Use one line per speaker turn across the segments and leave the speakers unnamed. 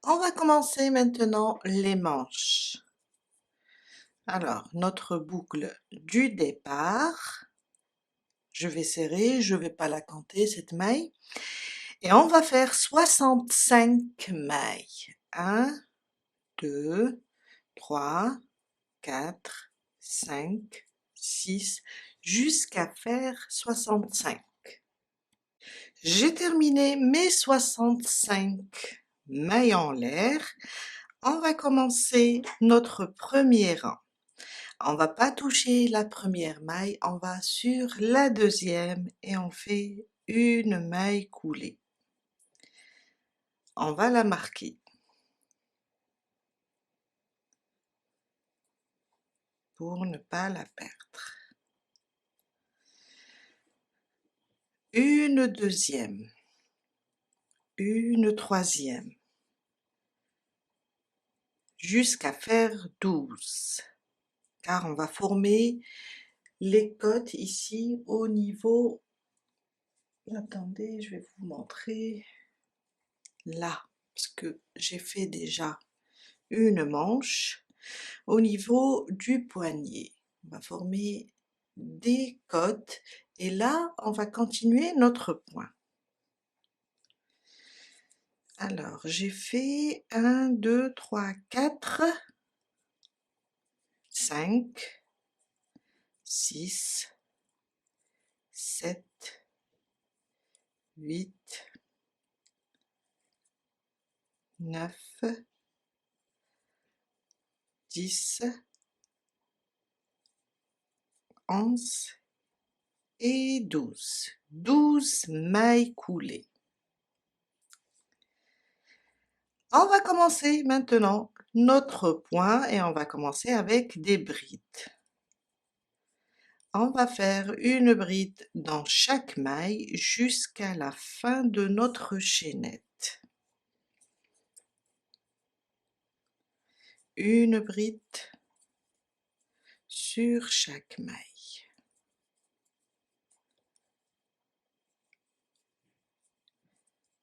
On va commencer maintenant les manches. Alors, notre boucle du départ, je vais serrer, je ne vais pas la compter cette maille, et on va faire 65 mailles. 1, 2, 3, 4, 5, 6, jusqu'à faire 65. J'ai terminé mes 65 mailles en l'air. On va commencer notre premier rang. On va pas toucher la première maille, on va sur la deuxième et on fait une maille coulée. On va la marquer pour ne pas la perdre. Une deuxième, une troisième, jusqu'à faire 12, car on va former les côtes ici au niveau, attendez, je vais vous montrer, là, parce que j'ai fait déjà une manche au niveau du poignet. On va former des côtes et là, on va continuer notre point. Alors, j'ai fait 1, 2, 3, 4, 5, 6, 7, 8, 9, 10, 11 et 12. 12 mailles coulées. On va commencer maintenant notre point et on va commencer avec des brides. On va faire une bride dans chaque maille jusqu'à la fin de notre chaînette. Une bride sur chaque maille.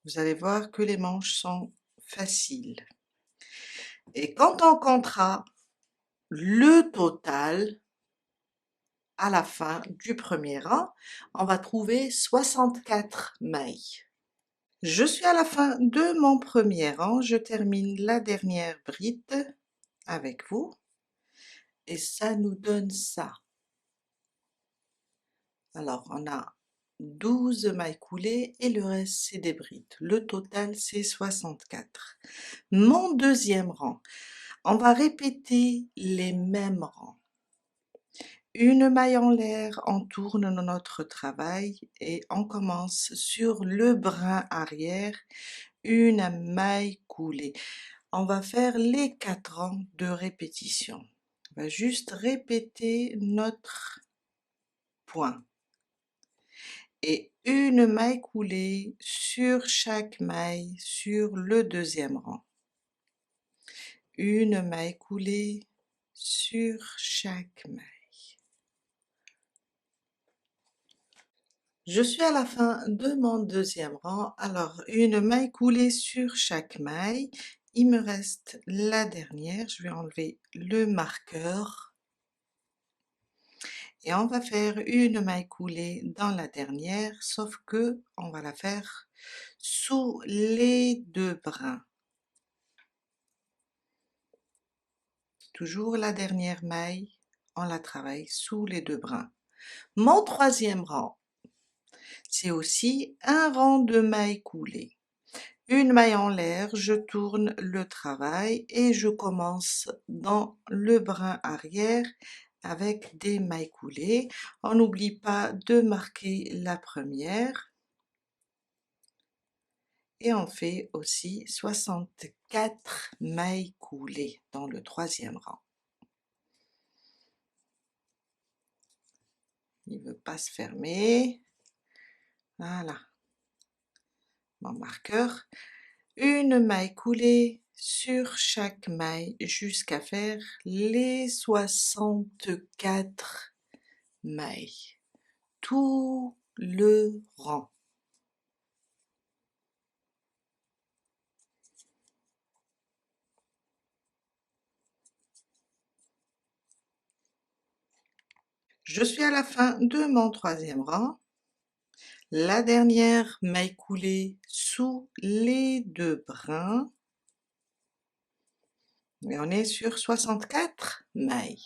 Vous allez voir que les manches sont faciles. Et quand on comptera le total à la fin du premier rang, on va trouver 64 mailles. Je suis à la fin de mon premier rang, je termine la dernière bride avec vous et ça nous donne ça. Alors on a 12 mailles coulées et le reste c'est des brides. Le total c'est 64. Mon deuxième rang, on va répéter les mêmes rangs. Une maille en l'air, on tourne notre travail et on commence sur le brin arrière, une maille coulée. On va faire les 4 rangs de répétition. On va juste répéter notre point. Et une maille coulée sur chaque maille sur le deuxième rang. Une maille coulée sur chaque maille. Je suis à la fin de mon deuxième rang, alors une maille coulée sur chaque maille. Il me reste la dernière, je vais enlever le marqueur. Et on va faire une maille coulée dans la dernière, sauf que on va la faire sous les deux brins. Toujours la dernière maille, on la travaille sous les deux brins. Mon troisième rang, c'est aussi un rang de mailles coulées. Une maille en l'air, je tourne le travail et je commence dans le brin arrière avec des mailles coulées. On n'oublie pas de marquer la première. Et on fait aussi 64 mailles coulées dans le troisième rang. Il ne veut pas se fermer. Voilà. Mon marqueur. Une maille coulée sur chaque maille jusqu'à faire les 64 mailles. Tout le rang. Je suis à la fin de mon troisième rang. La dernière maille coulée sous les 2 brins. Et on est sur 64 mailles.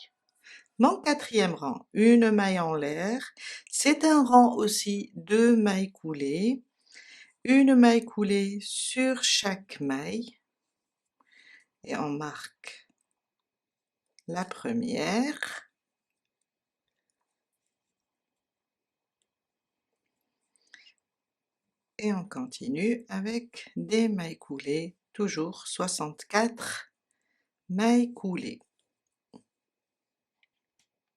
Mon quatrième rang, une maille en l'air. C'est un rang aussi de mailles coulées. Une maille coulée sur chaque maille. Et on marque la première. Et on continue avec des mailles coulées, toujours 64 mailles coulées.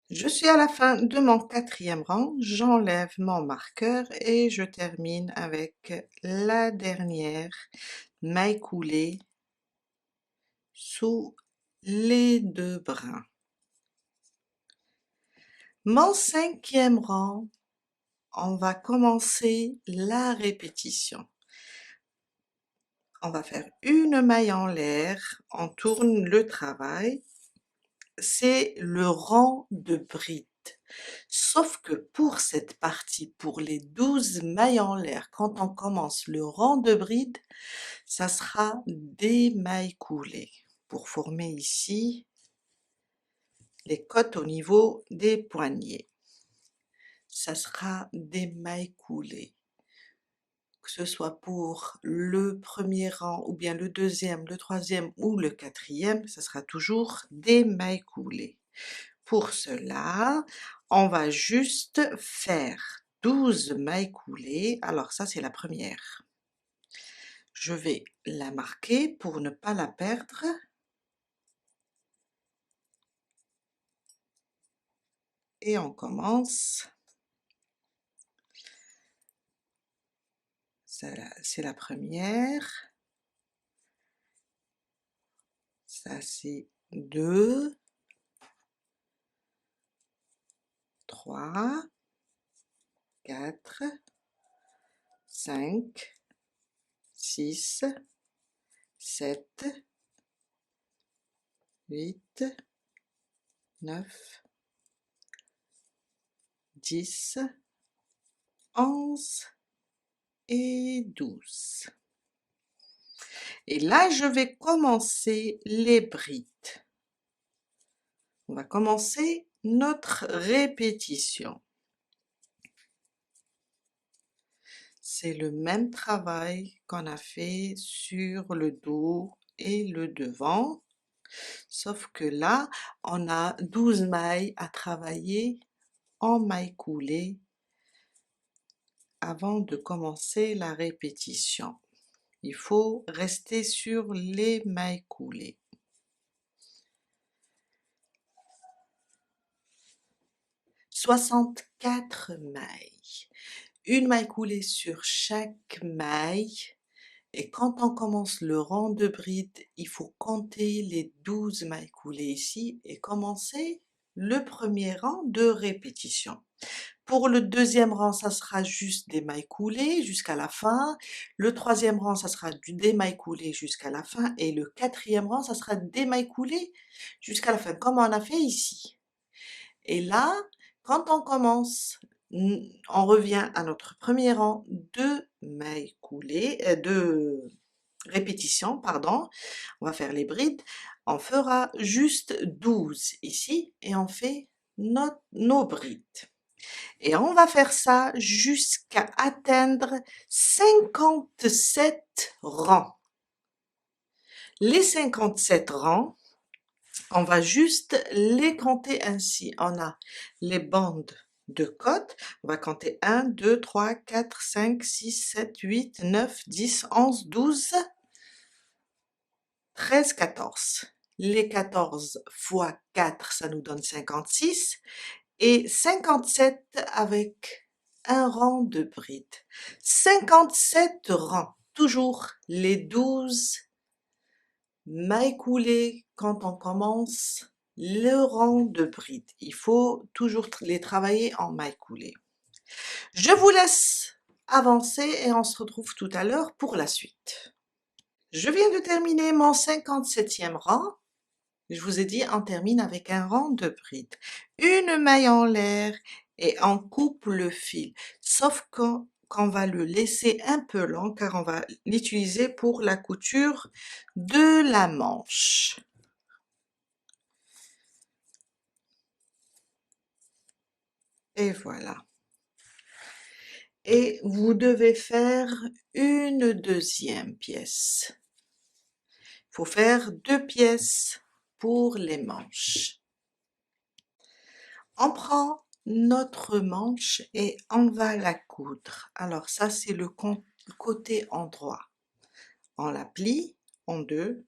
Je suis à la fin de mon quatrième rang, j'enlève mon marqueur et je termine avec la dernière maille coulée sous les 2 brins. Mon cinquième rang, on va commencer la répétition. On va faire une maille en l'air, on tourne le travail, c'est le rang de bride. Sauf que pour cette partie, pour les 12 mailles en l'air, quand on commence le rang de bride, ça sera des mailles coulées pour former ici les côtes au niveau des poignets. Ça sera des mailles coulées. Que ce soit pour le premier rang ou bien le deuxième, le troisième ou le quatrième, ça sera toujours des mailles coulées. Pour cela, on va juste faire 12 mailles coulées. Alors ça, c'est la première. Je vais la marquer pour ne pas la perdre. Et on commence. C'est la première. Ça, c'est 2, 3, 4, 5, 6, 7, 8, 9, 10, 11 et 12. Et là, je vais commencer les brides. On va commencer notre répétition. C'est le même travail qu'on a fait sur le dos et le devant, sauf que là, on a 12 mailles à travailler en mailles coulées avant de commencer la répétition. Il faut rester sur les mailles coulées. 64 mailles. Une maille coulée sur chaque maille. Et quand on commence le rang de bride, il faut compter les 12 mailles coulées ici et commencer le premier rang de répétition. Pour le deuxième rang, ça sera juste des mailles coulées jusqu'à la fin. Le troisième rang, ça sera des mailles coulées jusqu'à la fin. Et le quatrième rang, ça sera des mailles coulées jusqu'à la fin, comme on a fait ici. Et là, quand on commence, on revient à notre premier rang de mailles coulées, de répétitions, pardon. On va faire les brides. On fera juste 12 ici et on fait nos brides. Et on va faire ça jusqu'à atteindre 57 rangs. Les 57 rangs, on va juste les compter ainsi. On a les bandes de côte. On va compter 1, 2, 3, 4, 5, 6, 7, 8, 9, 10, 11, 12, 13, 14. Les 14 fois 4, ça nous donne 56. Et 57 avec un rang de bride. 57 rangs. Toujours les 12 mailles coulées quand on commence le rang de bride. Il faut toujours les travailler en mailles coulées. Je vous laisse avancer et on se retrouve tout à l'heure pour la suite. Je viens de terminer mon 57e rang. Je vous ai dit, on termine avec un rang de brides. Une maille en l'air et on coupe le fil, sauf qu'on va le laisser un peu long car on va l'utiliser pour la couture de la manche. Et voilà. Et vous devez faire une deuxième pièce. Il faut faire 2 pièces pour les manches. On prend notre manche et on va la coudre. Alors ça, c'est le côté endroit. On la plie en deux.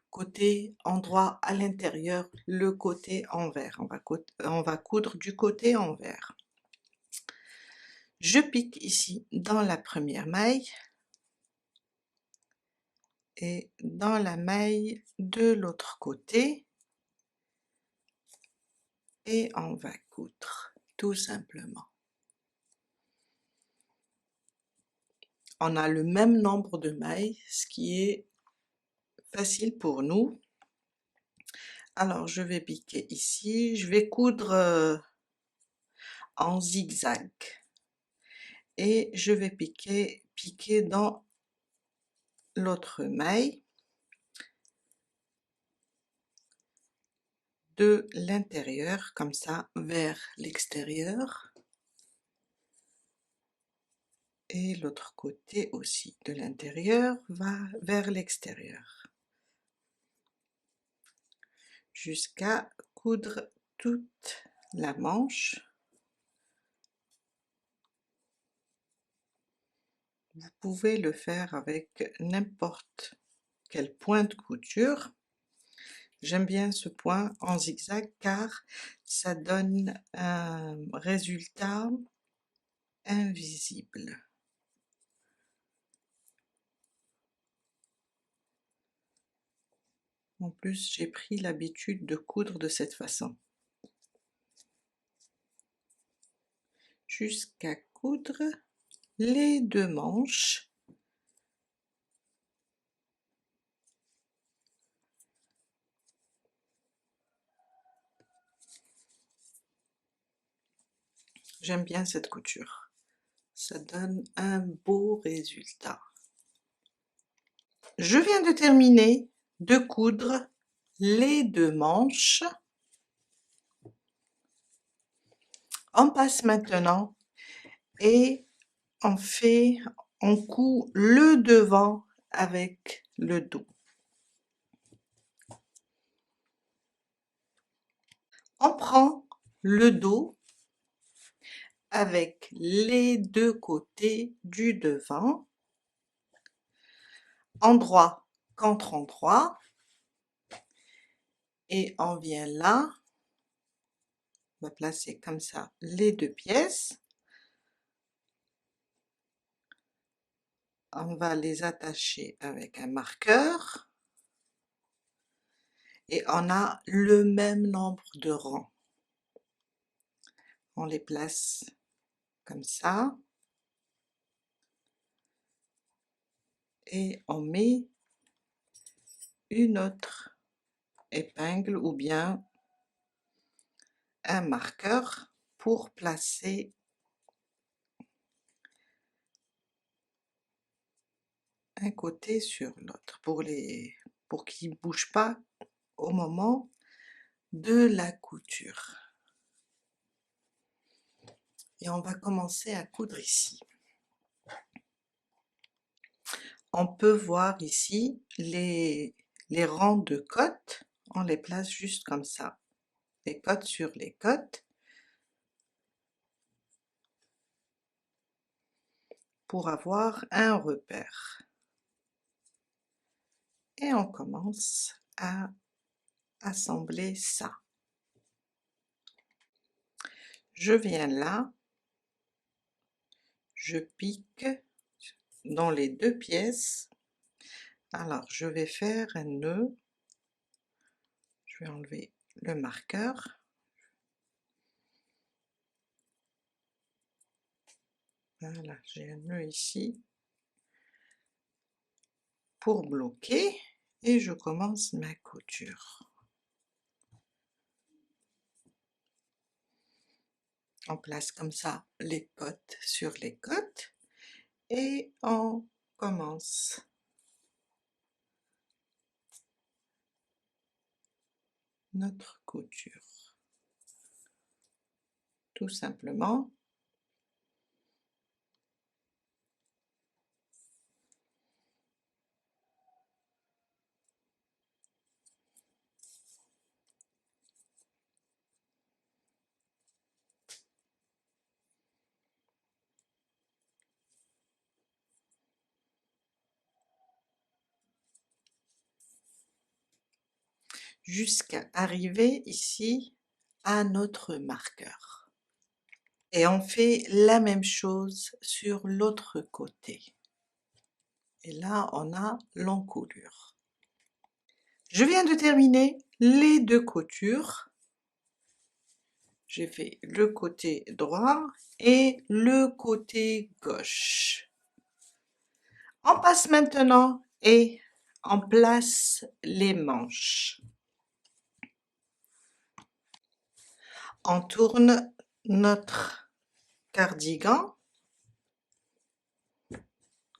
Côté endroit à l'intérieur, le côté envers. On va coudre du côté envers. Je pique ici dans la première maille et dans la maille de l'autre côté et on va coudre tout simplement. On a le même nombre de mailles, ce qui est facile pour nous. Alors je vais piquer ici, je vais coudre en zigzag et je vais piquer dans l'autre maille de l'intérieur comme ça vers l'extérieur et l'autre côté aussi de l'intérieur va vers l'extérieur jusqu'à coudre toute la manche. Vous pouvez le faire avec n'importe quel point de couture. J'aime bien ce point en zigzag car ça donne un résultat invisible. En plus, j'ai pris l'habitude de coudre de cette façon. Jusqu'à coudre les 2 manches. J'aime bien cette couture. Ça donne un beau résultat. Je viens de terminer de coudre les 2 manches. On passe maintenant et on coud le devant avec le dos. On prend le dos avec les 2 côtés du devant, endroit contre endroit, et on vient là, on va placer comme ça les 2 pièces, on va les attacher avec un marqueur, et on a le même nombre de rangs. On les place comme ça, et on met une autre épingle ou bien un marqueur pour placer un côté sur l'autre, pour qu'ils ne bougent pas au moment de la couture. Et on va commencer à coudre ici. On peut voir ici les rangs de côtes, on les place juste comme ça, les côtes sur les côtes, pour avoir un repère. Et on commence à assembler ça. Je viens là, je pique dans les 2 pièces. Alors je vais faire un nœud, je vais enlever le marqueur. Voilà, j'ai un nœud ici pour bloquer et je commence ma couture. On place comme ça les côtes sur les côtes et on commence notre couture. Tout simplement. Jusqu'à arriver ici à notre marqueur. Et on fait la même chose sur l'autre côté. Et là, on a l'encolure. Je viens de terminer les deux coutures. J'ai fait le côté droit et le côté gauche. On passe maintenant et on place les manches. On tourne notre cardigan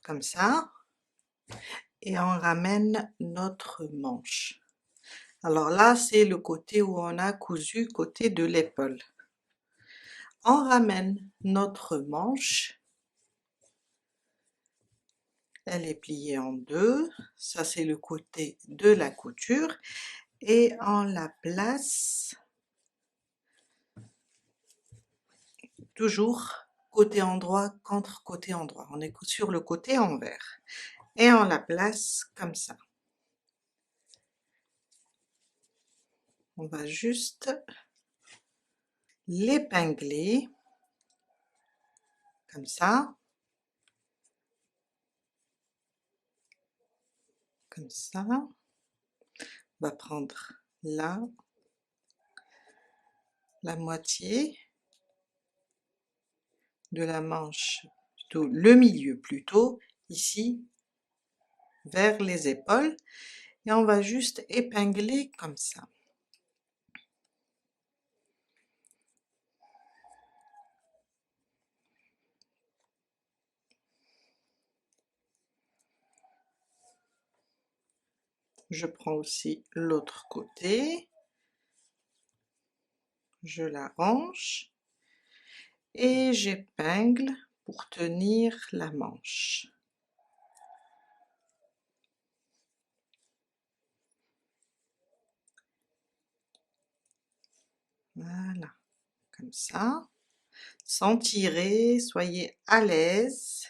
comme ça et on ramène notre manche. Alors là, c'est le côté où on a cousu côté de l'épaule. On ramène notre manche, elle est pliée en deux, ça c'est le côté de la couture, et on la place toujours côté endroit contre côté endroit. On est sur le côté envers et on la place comme ça. On va juste l'épingler comme ça, comme ça. On va prendre là la moitié de la manche, plutôt le milieu plutôt, ici vers les épaules, et on va juste épingler comme ça. Je prends aussi l'autre côté, je la range et j'épingle pour tenir la manche. Voilà, comme ça. Sans tirer, soyez à l'aise.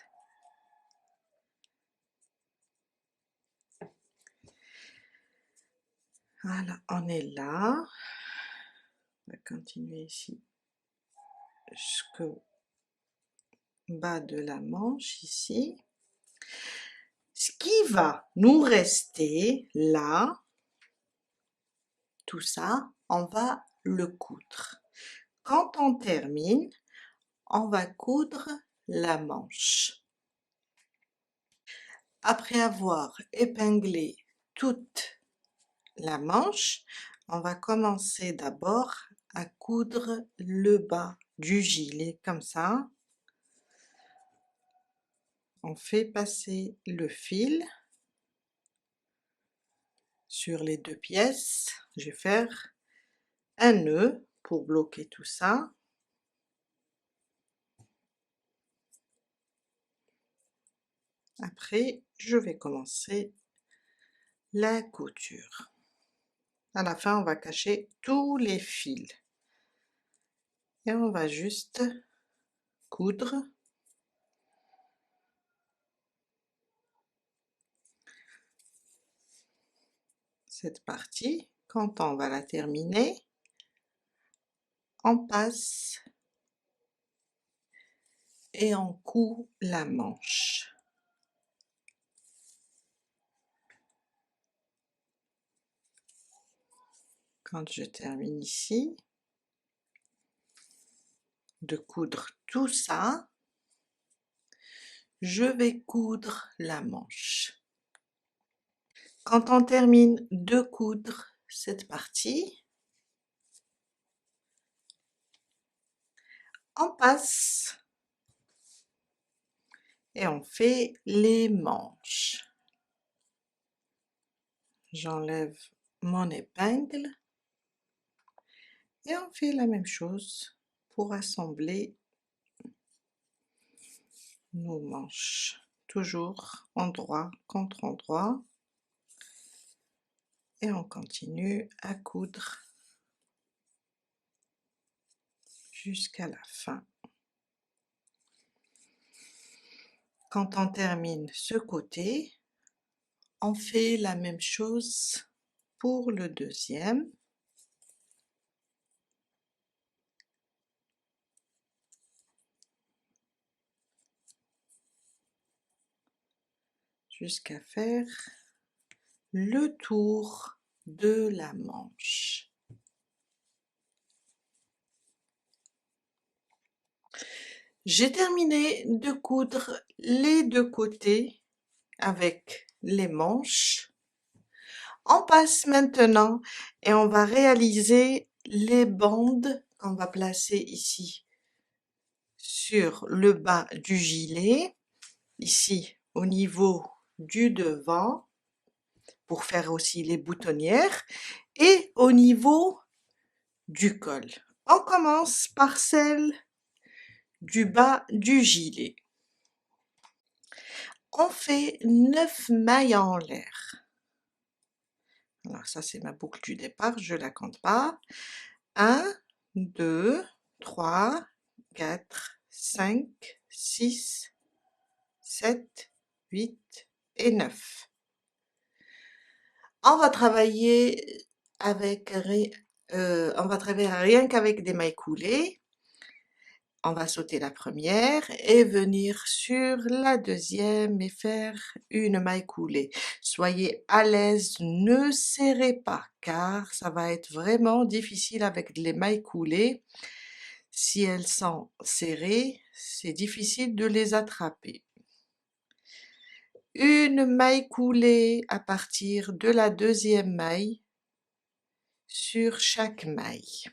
Voilà, on est là. On va continuer ici jusqu'au bas de la manche ici. Ce qui va nous rester là, tout ça, on va le coudre. Quand on termine, on va coudre la manche. Après avoir épinglé toute la manche, on va commencer d'abord à coudre le bas du gilet comme ça. On fait passer le fil sur les deux pièces. Je vais faire un nœud pour bloquer tout ça. Après, je vais commencer la couture. À la fin, on va cacher tous les fils. Et on va juste coudre cette partie. Quand on va la terminer, on passe et on coud la manche. Quand je termine ici de coudre tout ça, je vais coudre la manche. Quand on termine de coudre cette partie, on passe et on fait les manches. J'enlève mon épingle et on fait la même chose pour assembler nos manches. Toujours endroit contre endroit et on continue à coudre jusqu'à la fin. Quand on termine ce côté, on fait la même chose pour le deuxième. Jusqu'à faire le tour de la manche. J'ai terminé de coudre les deux côtés avec les manches. On passe maintenant et on va réaliser les bandes qu'on va placer ici sur le bas du gilet, ici au niveau du devant, pour faire aussi les boutonnières, et au niveau du col. On commence par celle du bas du gilet. On fait 9 mailles en l'air. Alors ça c'est ma boucle du départ, je la compte pas. 1, 2, 3, 4, 5, 6, 7, 8 et 9. On va travailler avec rien qu'avec des mailles coulées. On va sauter la première et venir sur la deuxième et faire une maille coulée. Soyez à l'aise, ne serrez pas car ça va être vraiment difficile avec les mailles coulées. Si elles sont serrées, c'est difficile de les attraper. Une maille coulée à partir de la deuxième maille sur chaque maille.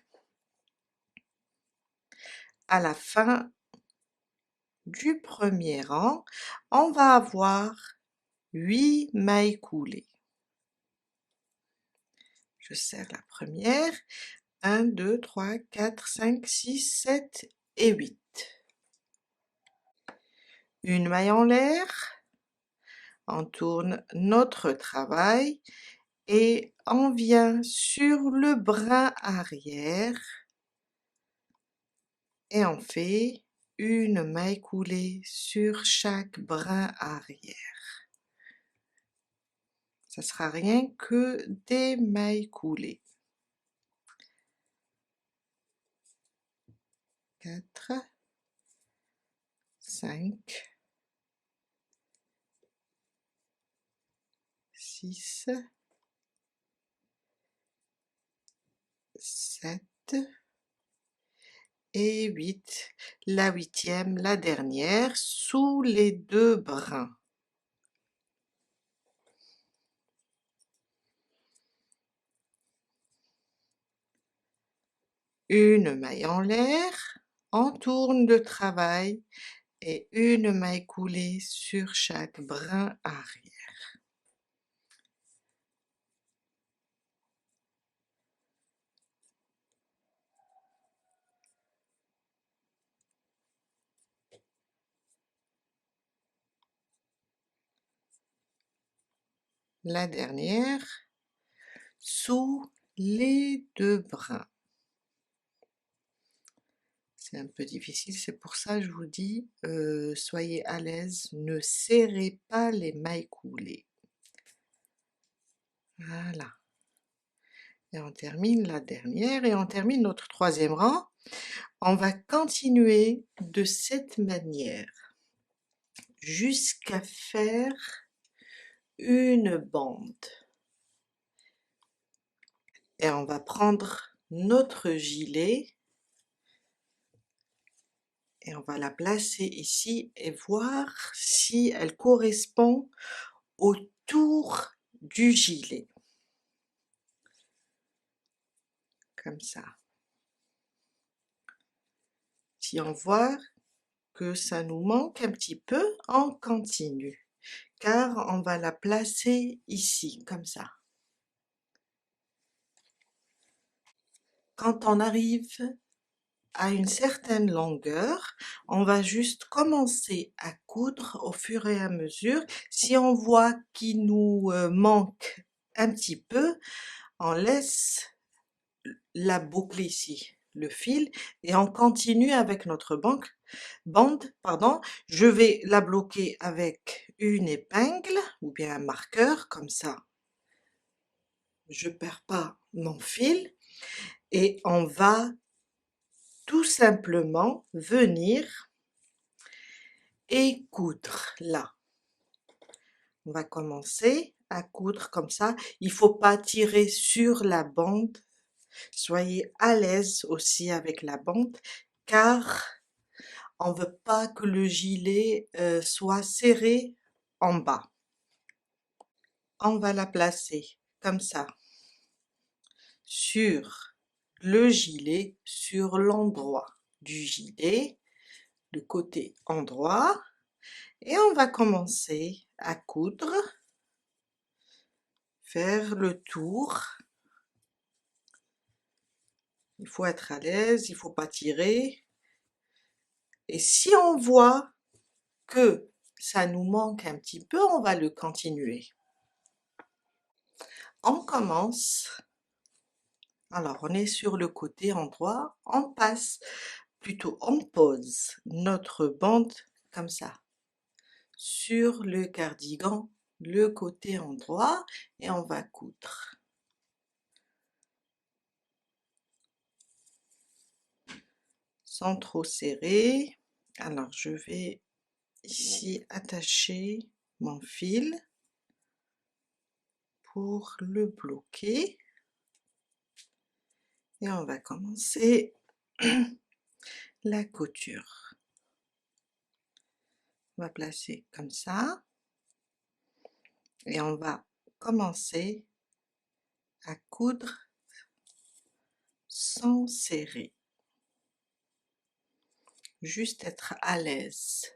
À la fin du premier rang, on va avoir 8 mailles coulées. Je serre la première, 1, 2, 3, 4, 5, 6, 7 et 8. Une maille en l'air, on tourne notre travail et on vient sur le brin arrière et on fait une maille coulée sur chaque brin arrière. Ça sera rien que des mailles coulées. 4, 5, 6, 7 et 8. La huitième, la dernière, sous les deux brins. Une maille en l'air, on tourne le travail et une maille coulée sur chaque brin arrière. La dernière, sous les deux brins. C'est un peu difficile, c'est pour ça que je vous dis, soyez à l'aise, ne serrez pas les mailles coulées. Voilà. Et on termine la dernière et on termine notre troisième rang. On va continuer de cette manière jusqu'à faire une bande. Et on va prendre notre gilet et on va la placer ici et voir si elle correspond au tour du gilet, comme ça. Si on voit que ça nous manque un petit peu, on continue, car on va la placer ici, comme ça. Quand on arrive à une certaine longueur, on va juste commencer à coudre au fur et à mesure. Si on voit qu'il nous manque un petit peu, on laisse la boucle ici, le fil, et on continue avec notre bande. Je vais la bloquer avec une épingle ou bien un marqueur, comme ça je perds pas mon fil, et on va tout simplement venir et coudre là. On va commencer à coudre comme ça. Il faut pas tirer sur la bande. Soyez à l'aise aussi avec la bande, car on veut pas que le gilet soit serré en bas. On va la placer comme ça sur le gilet, sur l'endroit du gilet, le côté endroit, et on va commencer à coudre, faire le tour. Il faut être à l'aise, il faut pas tirer. Et si on voit que ça nous manque un petit peu, on va le continuer. On commence, alors on est sur le côté endroit, on passe, plutôt on pose notre bande comme ça, sur le cardigan, le côté endroit, et on va coudre. Sans trop serrer. Alors je vais ici attacher mon fil pour le bloquer, et on va commencer la couture. On va placer comme ça, et on va commencer à coudre sans serrer, juste être à l'aise.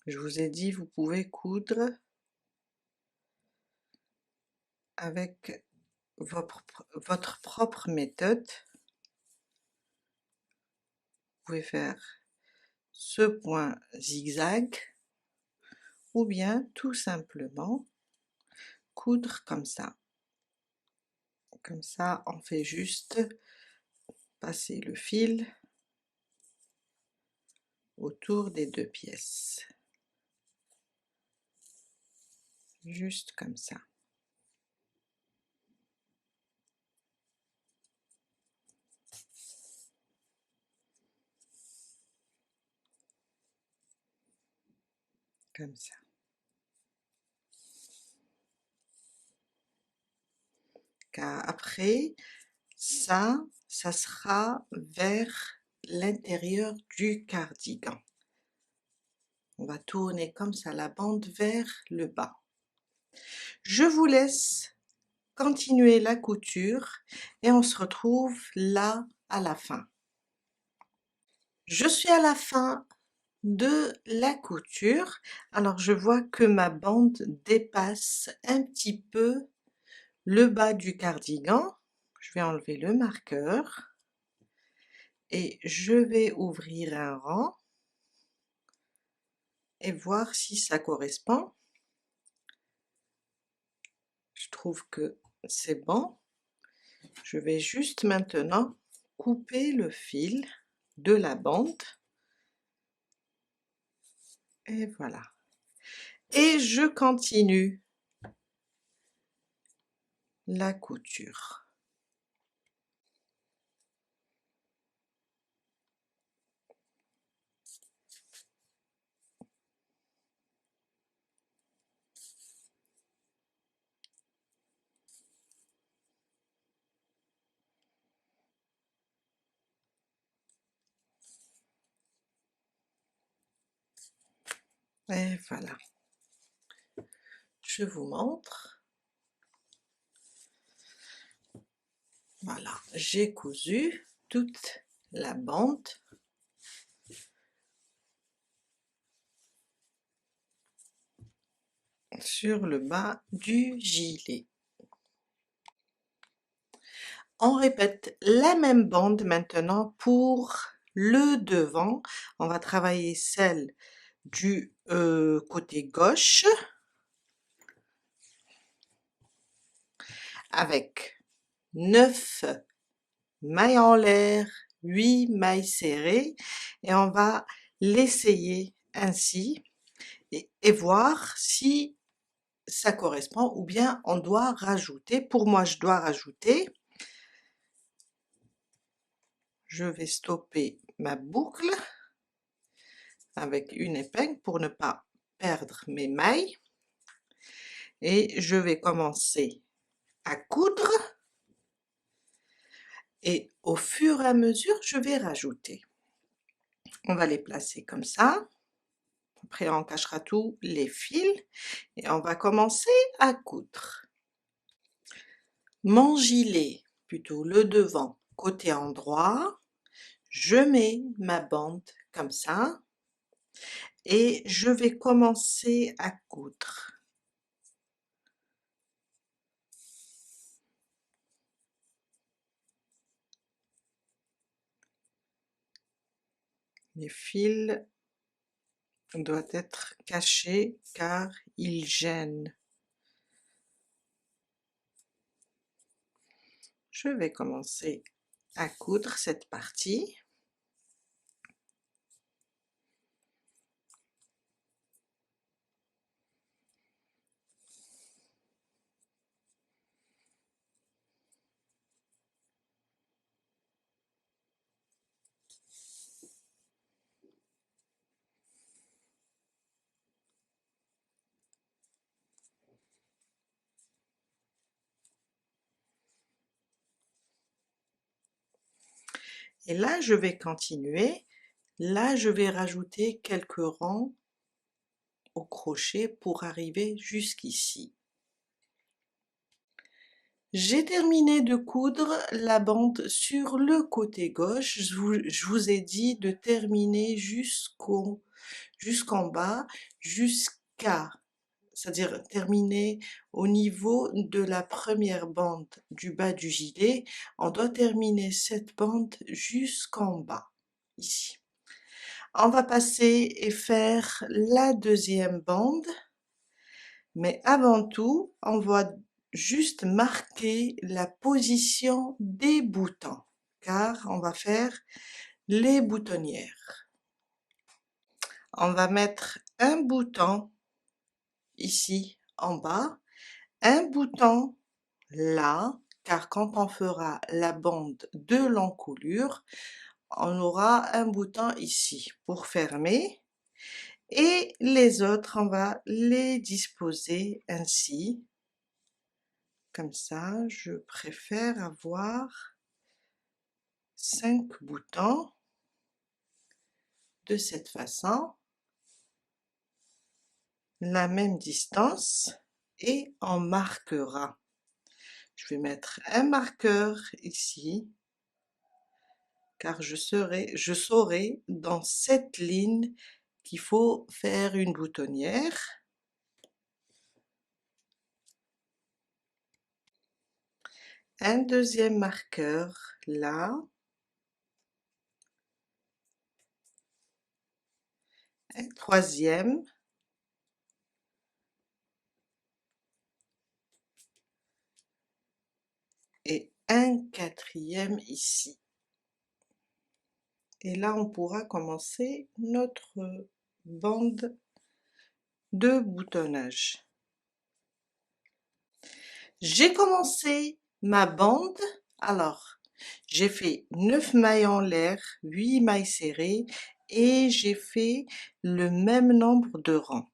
Je vous ai dit, vous pouvez coudre avec votre propre méthode. Vous pouvez faire ce point zigzag, ou bien tout simplement coudre comme ça. Comme ça, on fait juste passer le fil autour des deux pièces. Juste comme ça. Comme ça. Car après, ça sera vers l'intérieur du cardigan. On va tourner comme ça la bande vers le bas. Je vous laisse continuer la couture et on se retrouve là à la fin. Je suis à la fin de la couture. Alors je vois que ma bande dépasse un petit peu le bas du cardigan. Je vais enlever le marqueur et je vais ouvrir un rang et voir si ça correspond. Je trouve que c'est bon. Je vais juste maintenant couper le fil de la bande, et voilà. Et je continue la couture. Et voilà, je vous montre. Voilà, j'ai cousu toute la bande sur le bas du gilet. On répète la même bande maintenant pour le devant. On va travailler celle du côté gauche avec 9 mailles en l'air, 8 mailles serrées, et on va l'essayer ainsi et voir si ça correspond ou bien on doit rajouter. Pour moi, je dois rajouter. Je vais stopper ma boucle avec une épingle pour ne pas perdre mes mailles et je vais commencer à coudre et au fur et à mesure je vais rajouter. On va les placer comme ça, après on cachera tous les fils et on va commencer à coudre. Mon gilet, plutôt le devant, côté endroit, je mets ma bande comme ça et je vais commencer à coudre. Les fils doivent être cachés car ils gênent. Je vais commencer à coudre cette partie. Et là, je vais continuer. Là, je vais rajouter quelques rangs au crochet pour arriver jusqu'ici. J'ai terminé de coudre la bande sur le côté gauche. Je vous ai dit de terminer jusqu'en bas, c'est-à-dire terminer au niveau de la première bande du bas du gilet. On doit terminer cette bande jusqu'en bas, ici. On va passer et faire la deuxième bande, mais avant tout, on va juste marquer la position des boutons, car on va faire les boutonnières. On va mettre un bouton ici en bas, un bouton là, car quand on fera la bande de l'encolure, on aura un bouton ici pour fermer et les autres on va les disposer ainsi, comme ça. Je préfère avoir 5 boutons de cette façon, la même distance, et on marquera. Je vais mettre un marqueur ici, car je saurai dans cette ligne qu'il faut faire une boutonnière. Un deuxième marqueur là, un troisième, et un quatrième ici. Et là on pourra commencer notre bande de boutonnage. J'ai commencé ma bande, alors j'ai fait 9 mailles en l'air, 8 mailles serrées et j'ai fait le même nombre de rangs.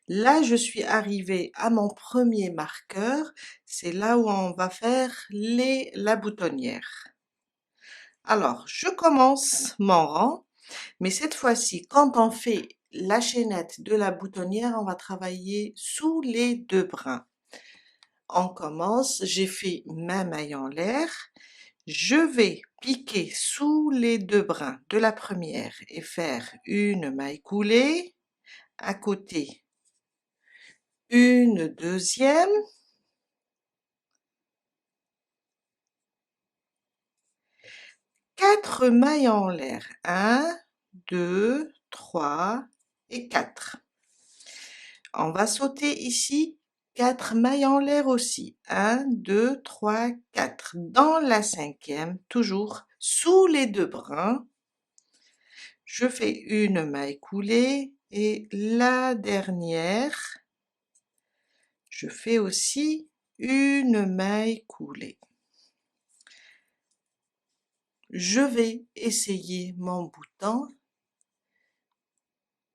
Là je suis arrivée à mon premier marqueur, c'est là où on va faire la boutonnière. Alors je commence mon rang, mais cette fois-ci quand on fait la chaînette de la boutonnière, on va travailler sous les 2 brins. On commence, j'ai fait ma maille en l'air, je vais piquer sous les 2 brins de la première et faire une maille coulée, à côté une deuxième, quatre mailles en l'air, 1, 2, 3 et 4. On va sauter ici 4 mailles en l'air aussi, 1, 2, 3, 4. Dans la cinquième, toujours sous les 2 brins, je fais une maille coulée et la dernière, je fais aussi une maille coulée. Je vais essayer mon bouton.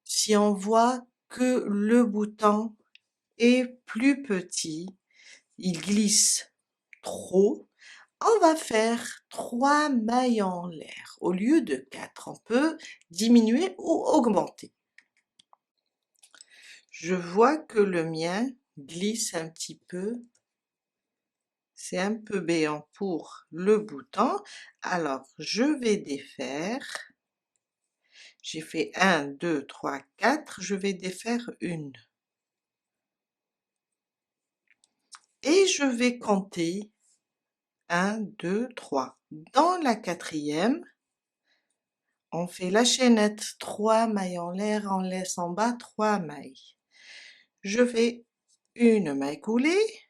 Si on voit que le bouton est plus petit, il glisse trop, on va faire 3 mailles en l'air au lieu de 4. On peut diminuer ou augmenter. Je vois que le mien glisse un petit peu. C'est un peu béant pour le bouton. Alors, je vais défaire. J'ai fait 1, 2, 3, 4. Je vais défaire une. Et je vais compter 1, 2, 3. Dans la quatrième, on fait la chaînette 3 mailles en l'air, on laisse en bas 3 mailles. Je fais une maille coulée,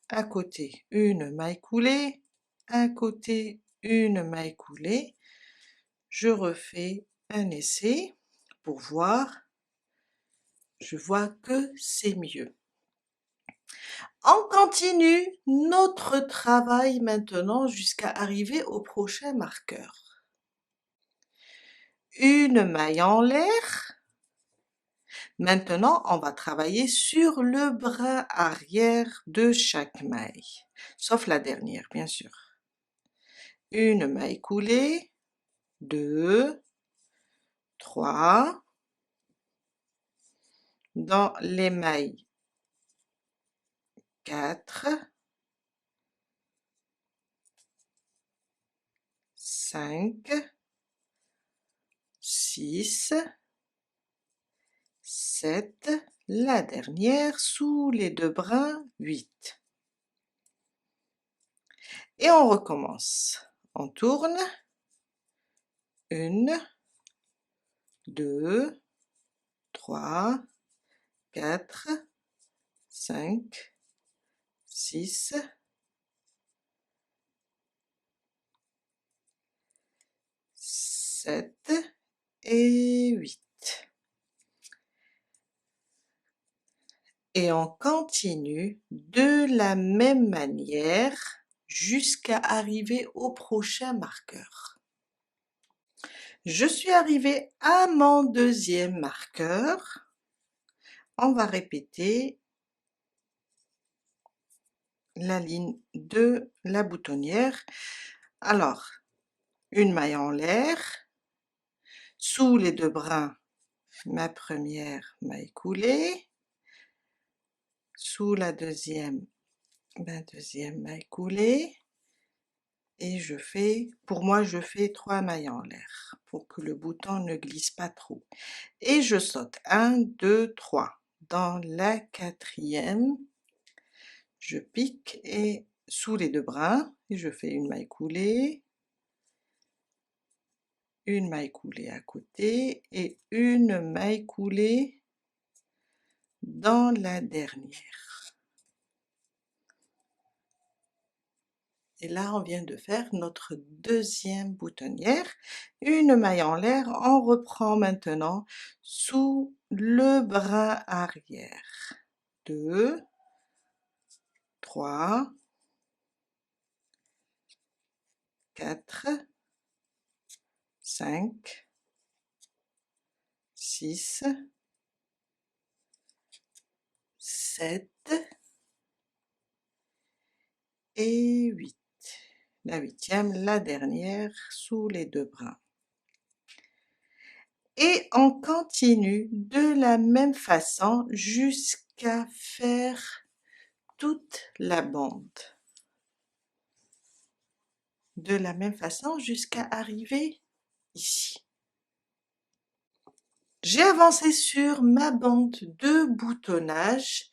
à côté une maille coulée, à côté une maille coulée. Je refais un essai pour voir. Je vois que c'est mieux. On continue notre travail maintenant jusqu'à arriver au prochain marqueur. Une maille en l'air. Maintenant, on va travailler sur le brin arrière de chaque maille, sauf la dernière, bien sûr. Une maille coulée, 2, 3. Dans les mailles 4, 5, 6, 7, la dernière sous les 2 brins 8. Et on recommence. On tourne. 1, 2, 3, 4, 5, 6, 7 et 8. Et on continue de la même manière jusqu'à arriver au prochain marqueur. Je suis arrivée à mon deuxième marqueur. On va répéter la ligne de la boutonnière. Alors, une maille en l'air, sous les 2 brins, ma première maille coulée, sous la deuxième, ma deuxième maille coulée, et je fais, pour moi je fais 3 mailles en l'air pour que le bouton ne glisse pas trop. Et je saute 1, 2, 3. Dans la quatrième, je pique et sous les 2 brins, et je fais une maille coulée, une maille coulée à côté et une maille coulée dans la dernière. Et là, on vient de faire notre deuxième boutonnière. Une maille en l'air, on reprend maintenant sous le brin arrière. 2, 3, 4, 5, 6, 7 et 8. La huitième, la dernière, sous les 2 brins. Et on continue de la même façon jusqu'à faire toute la bande. De la même façon jusqu'à arriver ici. J'ai avancé sur ma bande de boutonnage.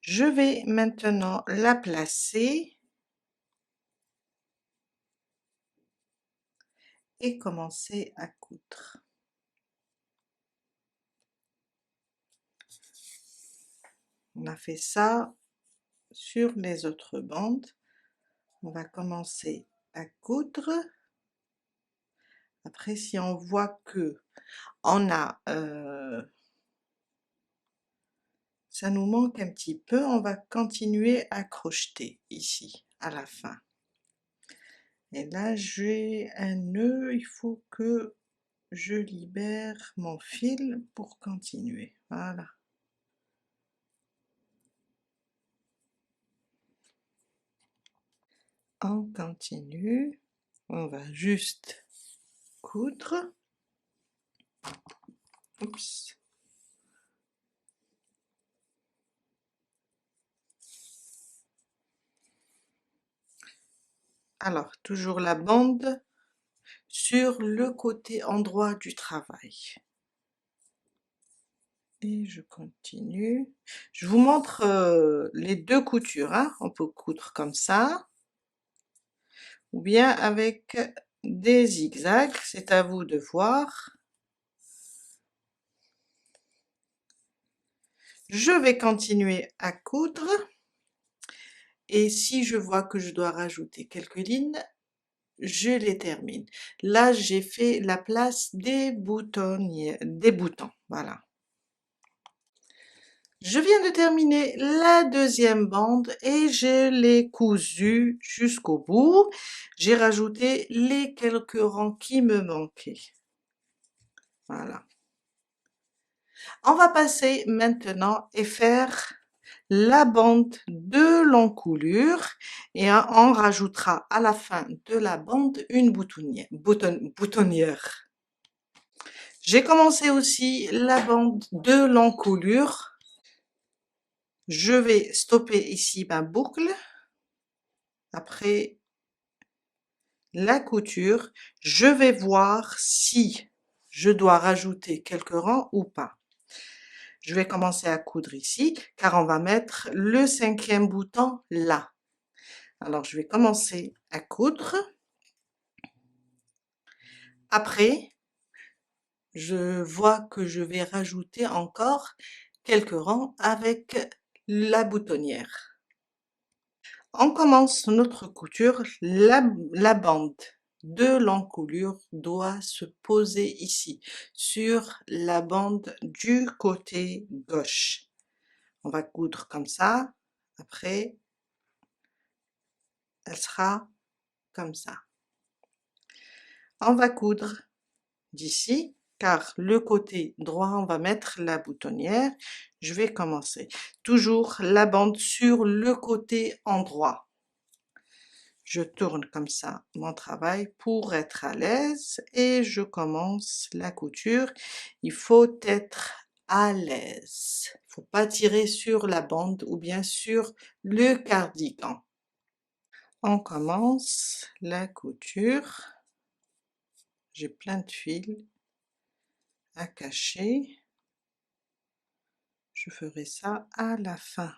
Je vais maintenant la placer et commencer à coudre. On a fait ça sur les autres bandes. On va commencer à coudre. Après, si on voit que on a ça nous manque un petit peu, on va continuer à crocheter ici à la fin. Et là j'ai un nœud, il faut que je libère mon fil pour continuer. Voilà. On continue, on va juste coudre. Oups. Alors, toujours la bande sur le côté endroit du travail. Et je continue. Je vous montre les deux coutures, hein. On peut coudre comme ça, ou bien avec des zigzags, c'est à vous de voir. Je vais continuer à coudre, et si je vois que je dois rajouter quelques lignes, je les termine. Là, j'ai fait la place des boutons, voilà. Je viens de terminer la deuxième bande et je l'ai cousue jusqu'au bout. J'ai rajouté les quelques rangs qui me manquaient. Voilà. On va passer maintenant et faire la bande de l'encoulure et on rajoutera à la fin de la bande une boutonnière. J'ai commencé aussi la bande de l'encoulure. Je vais stopper ici ma boucle. Après la couture, je vais voir si je dois rajouter quelques rangs ou pas. Je vais commencer à coudre ici, car on va mettre le 5e bouton là. Alors, je vais commencer à coudre. Après, je vois que je vais rajouter encore quelques rangs avec la boutonnière. On commence notre couture, la bande de l'encoulure doit se poser ici, sur la bande du côté gauche. On va coudre comme ça, après elle sera comme ça. On va coudre d'ici, car le côté droit, on va mettre la boutonnière. Je vais commencer. Toujours la bande sur le côté endroit. Je tourne comme ça mon travail pour être à l'aise et je commence la couture. Il faut être à l'aise. Il ne faut pas tirer sur la bande ou bien sur le cardigan. On commence la couture. J'ai plein de fils à cacher. Je ferai ça à la fin.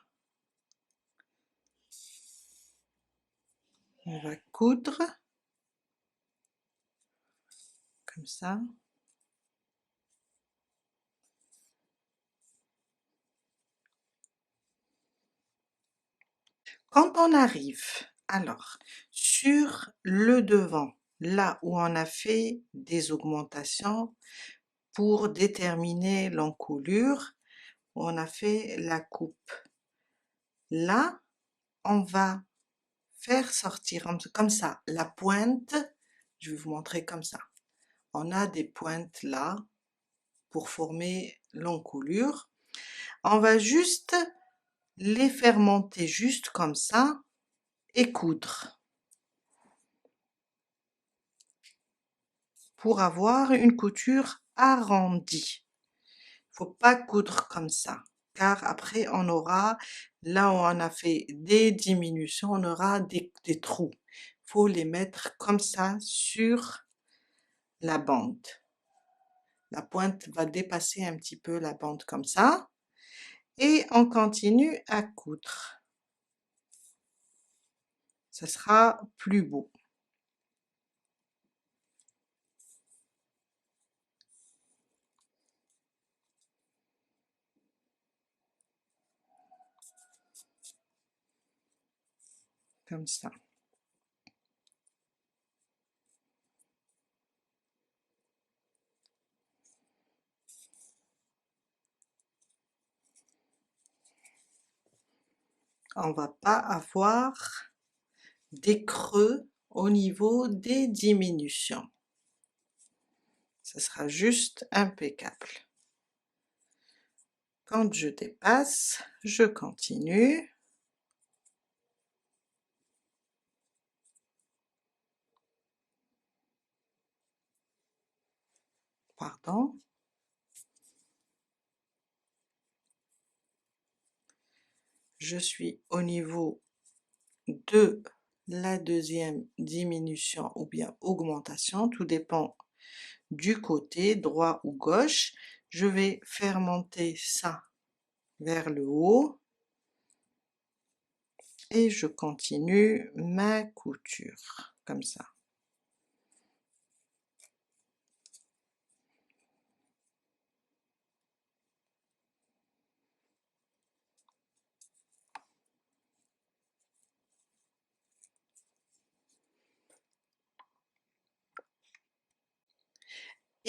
On va coudre comme ça. Quand on arrive alors sur le devant, là où on a fait des augmentations pour déterminer l'encoulure, on a fait la coupe. Là, on va faire sortir comme ça la pointe. Je vais vous montrer comme ça. On a des pointes là pour former l'encoulure. On va juste les faire monter juste comme ça et coudre pour avoir une couture arrondi. Faut pas coudre comme ça, car après on aura, là où on a fait des diminutions, on aura des trous. Faut les mettre comme ça sur la bande. La pointe va dépasser un petit peu la bande comme ça et on continue à coudre. Ça sera plus beau. Comme ça. On va pas avoir des creux au niveau des diminutions. Ça sera juste impeccable. Quand je dépasse, je continue. Pardon. Je suis au niveau de la deuxième diminution ou bien augmentation, tout dépend du côté droit ou gauche. Je vais faire monter ça vers le haut et je continue ma couture comme ça.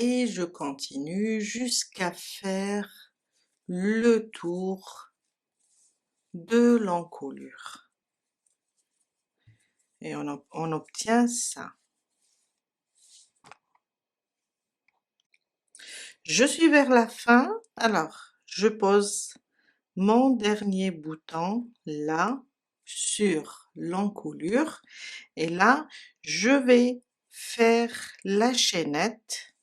Et je continue jusqu'à faire le tour de l'encolure. Et on obtient ça. Je suis vers la fin, alors je pose mon dernier bouton là sur l'encolure et là je vais faire la chaînette,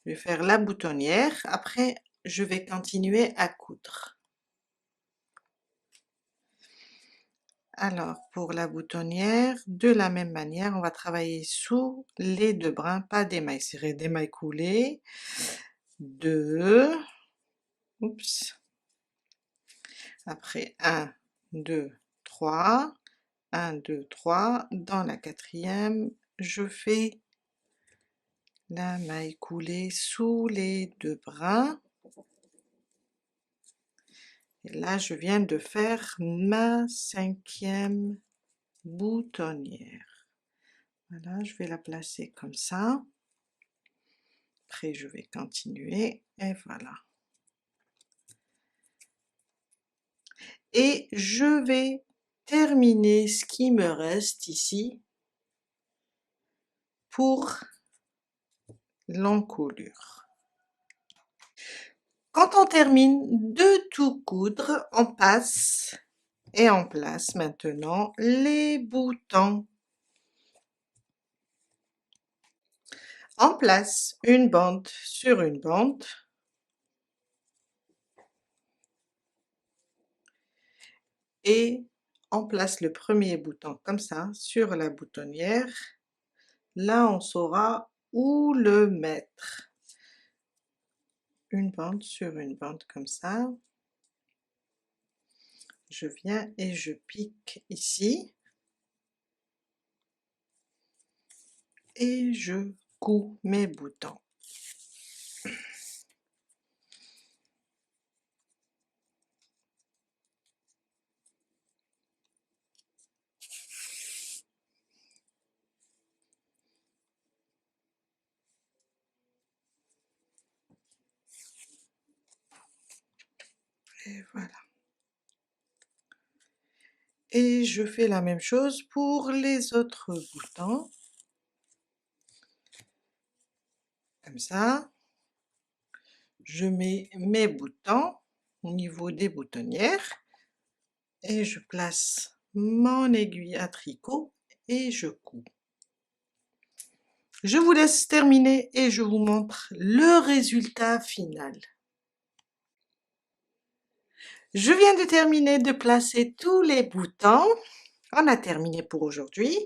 je vais faire la boutonnière, après je vais continuer à coudre. Alors pour la boutonnière, de la même manière, on va travailler sous les deux brins, pas d'émail serré, d'émail coulé, 2, oups, après 1, 2, 3, 1, 2, 3, dans la quatrième, je fais la maille coulée sous les deux brins. Et là, je viens de faire ma cinquième boutonnière. Voilà, je vais la placer comme ça. Après, je vais continuer et voilà. Et je vais terminer ce qui me reste ici pour l'encolure. Quand on termine de tout coudre, on passe et on place maintenant les boutons. On place une bande sur une bande. Et on place le premier bouton comme ça sur la boutonnière. Là, on saura où le mettre. Une bande sur une bande comme ça. Je viens et je pique ici. Et je couds mes boutons. Et voilà. Et je fais la même chose pour les autres boutons. Comme ça. Je mets mes boutons au niveau des boutonnières et je place mon aiguille à tricot et je couds. Je vous laisse terminer et je vous montre le résultat final. Je viens de terminer de placer tous les boutons. On a terminé pour aujourd'hui.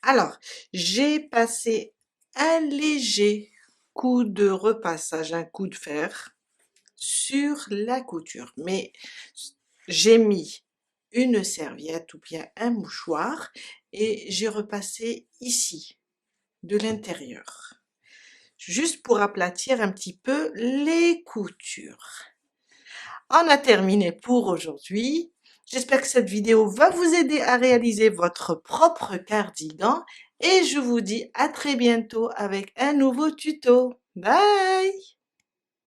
Alors, j'ai passé un léger coup de repassage, un coup de fer sur la couture. Mais j'ai mis une serviette ou bien un mouchoir et j'ai repassé ici, de l'intérieur, juste pour aplatir un petit peu les coutures. On a terminé pour aujourd'hui. J'espère que cette vidéo va vous aider à réaliser votre propre cardigan et je vous dis à très bientôt avec un nouveau tuto. Bye!